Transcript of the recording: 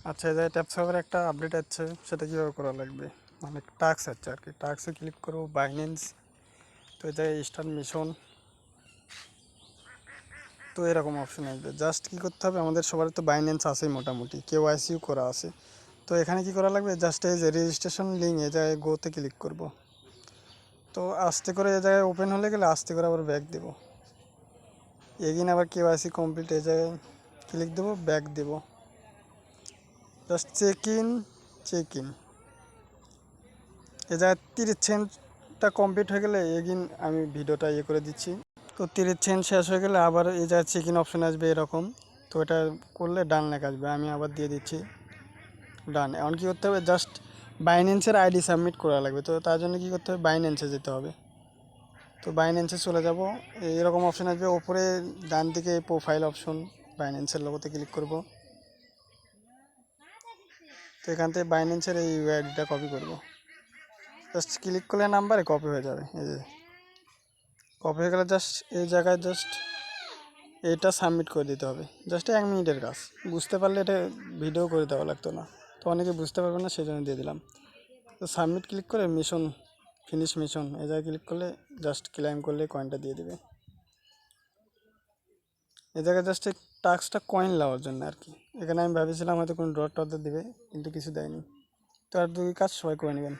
আচ্ছা, এই যে ট্যাপ সার্ভারে একটা আপডেট আছে, সেটা কীভাবে করা লাগবে? মানে টাস্ক আছে আর কি, টাস্কে ক্লিক করবো, বাইন্যান্স। তো এই জায়গায় স্টার্ট মিশন, তো এরকম অপশন আসবে। জাস্ট কী করতে হবে, আমাদের সবার তো বাইন্যান্স আছেই মোটামুটি, কেওয়াইসিও করা আছে। তো এখানে কি করা লাগবে, জাস্ট এই যে রেজিস্ট্রেশন লিঙ্ক, এই জায়গায় গোতে ক্লিক করব। তো আস্তে করে এই জায়গায় ওপেন হলে গেলে আস্তে করে আবার ব্যাক দেবো। এগিন আবার কেওয়াইসি কমপ্লিট, এই জায়গায় ক্লিক দেবো, ব্যাক দেবো। জাস্ট চেক ইন এ জায়গায় 30 সেন্টটা কমপ্লিট হয়ে গেলে এগিন আমি ভিডিওটা করে দিচ্ছি। তো 30 সেন্ট শেষ হয়ে গেলে আবার এই জায়গায় চেক ইন অপশন আসবে এরকম। তো এটা করলে ডান লেখা আসবে, আমি আবার দিয়ে দিচ্ছি ডান। এখন কী করতে হবে, জাস্ট বাইন্যান্সের আইডি সাবমিট করা লাগবে। তো তার জন্য কী করতে হবে, বাইন্যান্সে যেতে হবে। তো বাইন্যান্সে চলে যাব, এরকম অপশন আসবে ওপরে ডান দিকে প্রোফাইল অপশন, বাইন্যান্সের লোগোতে ক্লিক করব। তো এখান থেকে বাইন্যান্সের এই ইউআইডিটা কপি করব। জাস্ট ক্লিক করলে নাম্বারে কপি হয়ে যাবে। এই যে কপি হয়ে গেলে জাস্ট এই জায়গায় জাস্ট এটা সাবমিট করে দিতে হবে। জাস্ট 1 মিনিটের কাজ, বুঝতে পারলে এটা ভিডিও করে দেওয়া লাগতো না। তো অনেকে বুঝতে পারবে না, সেই জন্য দিয়ে দিলাম। তো সাবমিট ক্লিক করে মিশন, ফিনিশ মিশন, এই জায়গায় ক্লিক করলে জাস্ট ক্লেম করলে কয়েনটা দিয়ে দেবে। এই জায়গায় জাস্ট এই টাস্কটা কয়েন নেওয়ার জন্য আর কি। এখানে আমি ভেবেছিলাম হয়তো কোনো ডট টট দেবে, কিন্তু কিছু দেয়নি। তো আর দুই কাজ সবাই করে নেবেন।